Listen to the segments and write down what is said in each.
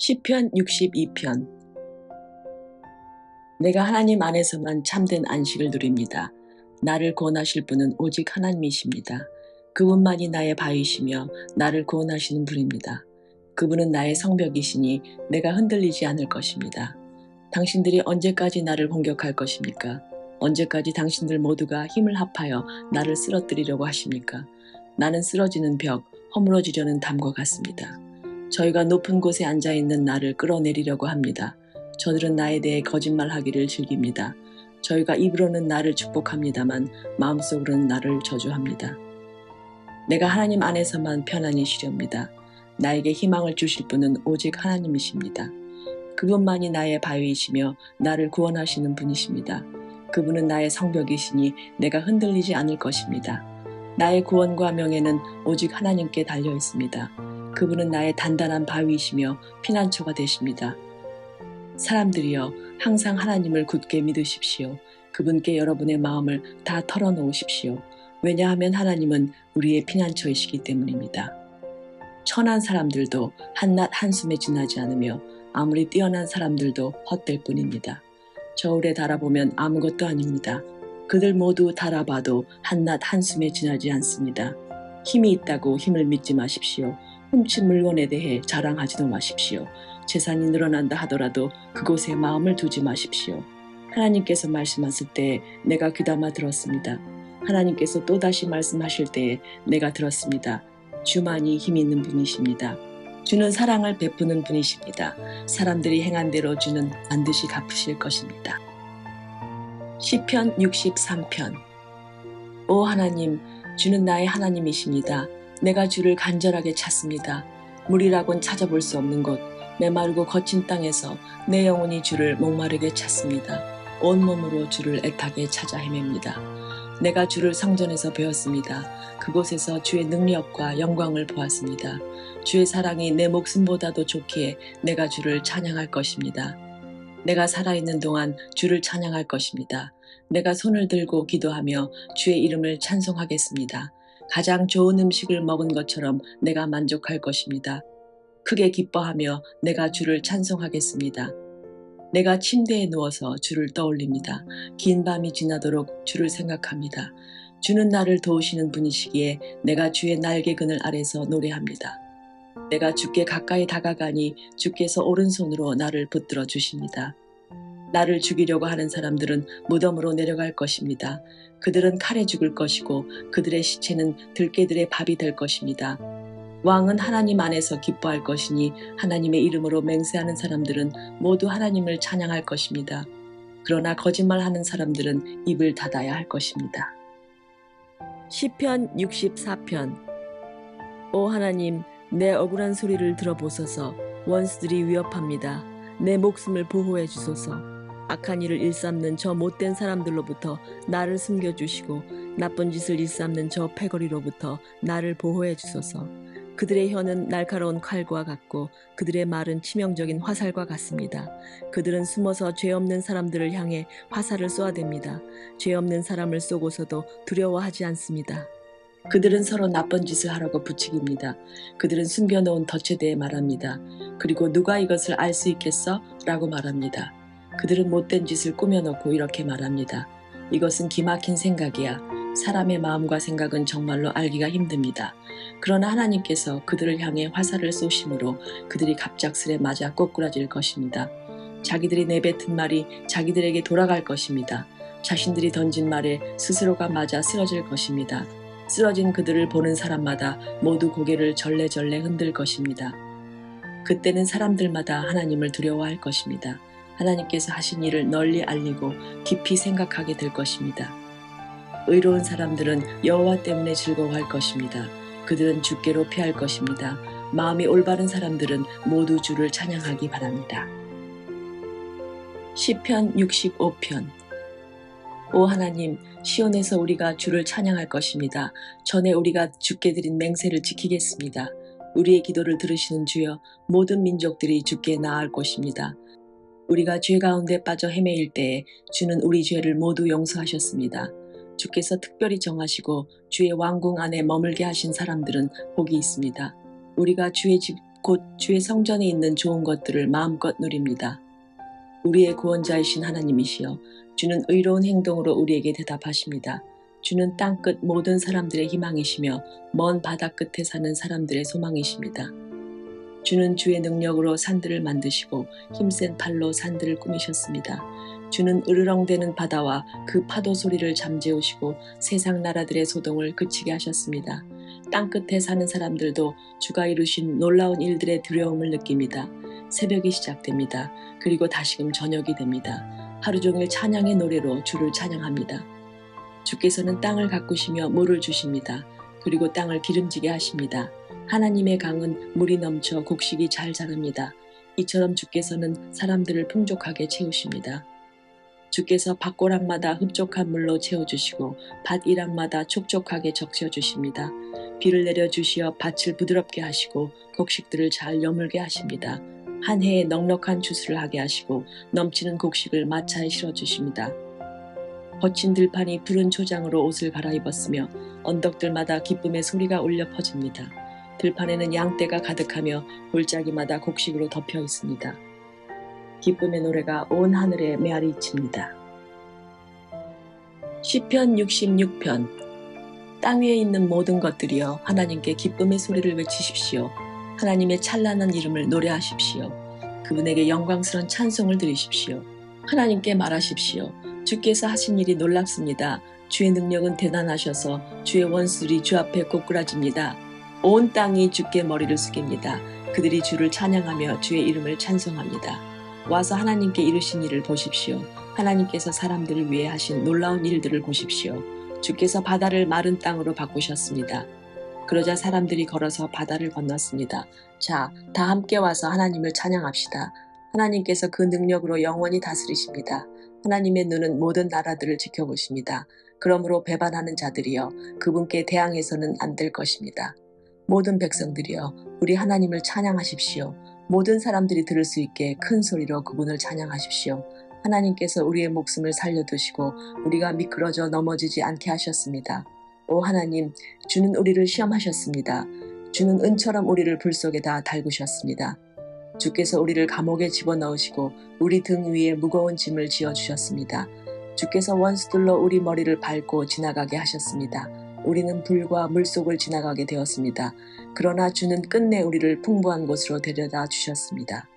시편 62편. 내가 하나님 안에서만 참된 안식을 누립니다. 나를 구원하실 분은 오직 하나님이십니다. 그분만이 나의 바위시며 나를 구원하시는 분입니다. 그분은 나의 성벽이시니 내가 흔들리지 않을 것입니다. 당신들이 언제까지 나를 공격할 것입니까? 언제까지 당신들 모두가 힘을 합하여 나를 쓰러뜨리려고 하십니까? 나는 쓰러지는 벽, 허물어지려는 담과 같습니다. 저희가 높은 곳에 앉아있는 나를 끌어내리려고 합니다. 저들은 나에 대해 거짓말하기를 즐깁니다. 저희가 입으로는 나를 축복합니다만 마음속으로는 나를 저주합니다. 내가 하나님 안에서만 편안히 쉬렵니다. 나에게 희망을 주실 분은 오직 하나님이십니다. 그분만이 나의 바위이시며 나를 구원하시는 분이십니다. 그분은 나의 성벽이시니 내가 흔들리지 않을 것입니다. 나의 구원과 명예는 오직 하나님께 달려 있습니다. 그분은 나의 단단한 바위이시며 피난처가 되십니다. 사람들이여, 항상 하나님을 굳게 믿으십시오. 그분께 여러분의 마음을 다 털어놓으십시오. 왜냐하면 하나님은 우리의 피난처이시기 때문입니다. 천한 사람들도 한낱 한숨에 지나지 않으며 아무리 뛰어난 사람들도 헛될 뿐입니다. 저울에 달아보면 아무것도 아닙니다. 그들 모두 달아봐도 한낱 한숨에 지나지 않습니다. 힘이 있다고 힘을 믿지 마십시오. 훔친 물건에 대해 자랑하지도 마십시오. 재산이 늘어난다 하더라도 그곳에 마음을 두지 마십시오. 하나님께서 말씀하실 때에 내가 귀담아 들었습니다. 하나님께서 또다시 말씀하실 때에 내가 들었습니다. 주만이 힘 있는 분이십니다. 주는 사랑을 베푸는 분이십니다. 사람들이 행한 대로 주는 반드시 갚으실 것입니다. 시편 63편. 오 하나님, 주는 나의 하나님이십니다. 내가 주를 간절하게 찾습니다. 물이라곤 찾아볼 수 없는 곳, 메마르고 거친 땅에서 내 영혼이 주를 목마르게 찾습니다. 온몸으로 주를 애타게 찾아 헤맵니다. 내가 주를 성전에서 배웠습니다. 그곳에서 주의 능력과 영광을 보았습니다. 주의 사랑이 내 목숨보다도 좋기에 내가 주를 찬양할 것입니다. 내가 살아있는 동안 주를 찬양할 것입니다. 내가 손을 들고 기도하며 주의 이름을 찬송하겠습니다. 가장 좋은 음식을 먹은 것처럼 내가 만족할 것입니다. 크게 기뻐하며 내가 주를 찬송하겠습니다. 내가 침대에 누워서 주를 떠올립니다. 긴 밤이 지나도록 주를 생각합니다. 주는 나를 도우시는 분이시기에 내가 주의 날개그늘 아래서 노래합니다. 내가 주께 가까이 다가가니 주께서 오른손으로 나를 붙들어 주십니다. 나를 죽이려고 하는 사람들은 무덤으로 내려갈 것입니다. 그들은 칼에 죽을 것이고 그들의 시체는 들개들의 밥이 될 것입니다. 왕은 하나님 안에서 기뻐할 것이니 하나님의 이름으로 맹세하는 사람들은 모두 하나님을 찬양할 것입니다. 그러나 거짓말하는 사람들은 입을 닫아야 할 것입니다. 시편 64편. 오 하나님, 내 억울한 소리를 들어보소서. 원수들이 위협합니다. 내 목숨을 보호해 주소서. 악한 일을 일삼는 저 못된 사람들로부터 나를 숨겨주시고 나쁜 짓을 일삼는 저 패거리로부터 나를 보호해 주소서. 그들의 혀는 날카로운 칼과 같고 그들의 말은 치명적인 화살과 같습니다. 그들은 숨어서 죄 없는 사람들을 향해 화살을 쏘아댑니다. 죄 없는 사람을 쏘고서도 두려워하지 않습니다. 그들은 서로 나쁜 짓을 하라고 부추깁니다. 그들은 숨겨놓은 덫에 대해 말합니다. 그리고 누가 이것을 알 수 있겠어? 라고 말합니다. 그들은 못된 짓을 꾸며놓고 이렇게 말합니다. 이것은 기막힌 생각이야. 사람의 마음과 생각은 정말로 알기가 힘듭니다. 그러나 하나님께서 그들을 향해 화살을 쏘심으로 그들이 갑작스레 맞아 꼬꾸라질 것입니다. 자기들이 내뱉은 말이 자기들에게 돌아갈 것입니다. 자신들이 던진 말에 스스로가 맞아 쓰러질 것입니다. 쓰러진 그들을 보는 사람마다 모두 고개를 절레절레 흔들 것입니다. 그때는 사람들마다 하나님을 두려워할 것입니다. 하나님께서 하신 일을 널리 알리고 깊이 생각하게 될 것입니다. 의로운 사람들은 여호와 때문에 즐거워할 것입니다. 그들은 주께로 피할 것입니다. 마음이 올바른 사람들은 모두 주를 찬양하기 바랍니다. 시편 65편. 오 하나님, 시온에서 우리가 주를 찬양할 것입니다. 전에 우리가 주께 드린 맹세를 지키겠습니다. 우리의 기도를 들으시는 주여, 모든 민족들이 주께 나아갈 것입니다. 우리가 죄 가운데 빠져 헤매일 때에 주는 우리 죄를 모두 용서하셨습니다. 주께서 특별히 정하시고 주의 왕궁 안에 머물게 하신 사람들은 복이 있습니다. 우리가 주의 집 곧 주의 성전에 있는 좋은 것들을 마음껏 누립니다. 우리의 구원자이신 하나님이시여, 주는 의로운 행동으로 우리에게 대답하십니다. 주는 땅끝 모든 사람들의 희망이시며 먼 바다 끝에 사는 사람들의 소망이십니다. 주는 주의 능력으로 산들을 만드시고 힘센 팔로 산들을 꾸미셨습니다. 주는 으르렁대는 바다와 그 파도 소리를 잠재우시고 세상 나라들의 소동을 그치게 하셨습니다. 땅끝에 사는 사람들도 주가 이루신 놀라운 일들의 두려움을 느낍니다. 새벽이 시작됩니다. 그리고 다시금 저녁이 됩니다. 하루 종일 찬양의 노래로 주를 찬양합니다. 주께서는 땅을 가꾸시며 물을 주십니다. 그리고 땅을 기름지게 하십니다. 하나님의 강은 물이 넘쳐 곡식이 잘 자랍니다. 이처럼 주께서는 사람들을 풍족하게 채우십니다. 주께서 밭고랑마다 흡족한 물로 채워주시고 밭이랑마다 촉촉하게 적셔주십니다. 비를 내려주시어 밭을 부드럽게 하시고 곡식들을 잘 여물게 하십니다. 한 해에 넉넉한 추수를 하게 하시고 넘치는 곡식을 마차에 실어주십니다. 거친 들판이 푸른 초장으로 옷을 갈아입었으며 언덕들마다 기쁨의 소리가 울려 퍼집니다. 들판에는 양떼가 가득하며 골짜기마다 곡식으로 덮여 있습니다. 기쁨의 노래가 온 하늘에 메아리칩니다. 시편 66편. 땅 위에 있는 모든 것들이여 하나님께 기쁨의 소리를 외치십시오. 하나님의 찬란한 이름을 노래하십시오. 그분에게 영광스러운 찬송을 드리십시오. 하나님께 말하십시오. 주께서 하신 일이 놀랍습니다. 주의 능력은 대단하셔서 주의 원수들이 주 앞에 꼬꾸라집니다. 온 땅이 주께 머리를 숙입니다. 그들이 주를 찬양하며 주의 이름을 찬송합니다. 와서 하나님께 이루신 일을 보십시오. 하나님께서 사람들을 위해 하신 놀라운 일들을 보십시오. 주께서 바다를 마른 땅으로 바꾸셨습니다. 그러자 사람들이 걸어서 바다를 건넜습니다. 자, 다 함께 와서 하나님을 찬양합시다. 하나님께서 그 능력으로 영원히 다스리십니다. 하나님의 눈은 모든 나라들을 지켜보십니다. 그러므로 배반하는 자들이여 그분께 대항해서는 안 될 것입니다. 모든 백성들이여 우리 하나님을 찬양하십시오. 모든 사람들이 들을 수 있게 큰 소리로 그분을 찬양하십시오. 하나님께서 우리의 목숨을 살려두시고 우리가 미끄러져 넘어지지 않게 하셨습니다. 오 하나님, 주는 우리를 시험하셨습니다. 주는 은처럼 우리를 불 속에다 달구셨습니다. 주께서 우리를 감옥에 집어넣으시고 우리 등 위에 무거운 짐을 지어주셨습니다. 주께서 원수들로 우리 머리를 밟고 지나가게 하셨습니다. 우리는 불과 물속을 지나가게 되었습니다. 그러나 주는 끝내 우리를 풍부한 곳으로 데려다 주셨습니다.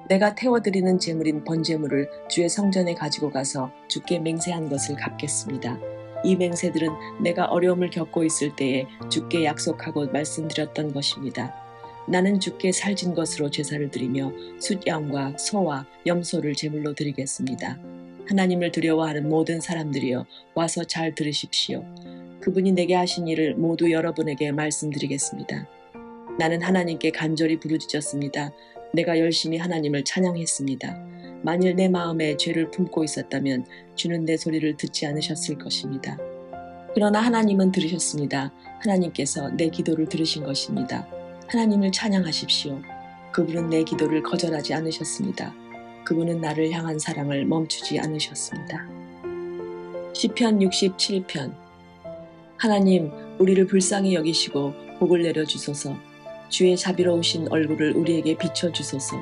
내가 태워드리는 제물인 번제물을 주의 성전에 가지고 가서 주께 맹세한 것을 갚겠습니다. 이 맹세들은 내가 어려움을 겪고 있을 때에 주께 약속하고 말씀드렸던 것입니다. 나는 주께 살진 것으로 제사를 드리며 숫양과 소와 염소를 제물로 드리겠습니다. 하나님을 두려워하는 모든 사람들이여 와서 잘 들으십시오. 그분이 내게 하신 일을 모두 여러분에게 말씀드리겠습니다. 나는 하나님께 간절히 부르짖었습니다. 내가 열심히 하나님을 찬양했습니다. 만일 내 마음에 죄를 품고 있었다면 주는 내 소리를 듣지 않으셨을 것입니다. 그러나 하나님은 들으셨습니다. 하나님께서 내 기도를 들으신 것입니다. 하나님을 찬양하십시오. 그분은 내 기도를 거절하지 않으셨습니다. 그분은 나를 향한 사랑을 멈추지 않으셨습니다. 시편 67편. 하나님, 우리를 불쌍히 여기시고 복을 내려주소서. 주의 자비로우신 얼굴을 우리에게 비춰주소서.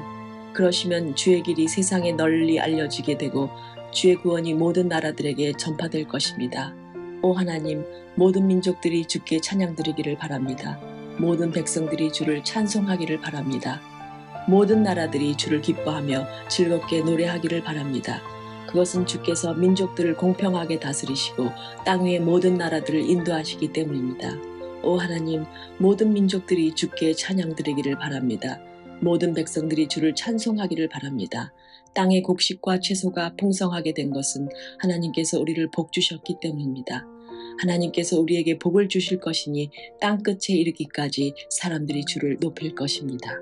그러시면 주의 길이 세상에 널리 알려지게 되고 주의 구원이 모든 나라들에게 전파될 것입니다. 오 하나님, 모든 민족들이 주께 찬양드리기를 바랍니다. 모든 백성들이 주를 찬송하기를 바랍니다. 모든 나라들이 주를 기뻐하며 즐겁게 노래하기를 바랍니다. 그것은 주께서 민족들을 공평하게 다스리시고 땅 위의 모든 나라들을 인도하시기 때문입니다. 오 하나님, 모든 민족들이 주께 찬양드리기를 바랍니다. 모든 백성들이 주를 찬송하기를 바랍니다. 땅의 곡식과 채소가 풍성하게 된 것은 하나님께서 우리를 복 주셨기 때문입니다. 하나님께서 우리에게 복을 주실 것이니 땅끝에 이르기까지 사람들이 주를 높일 것입니다.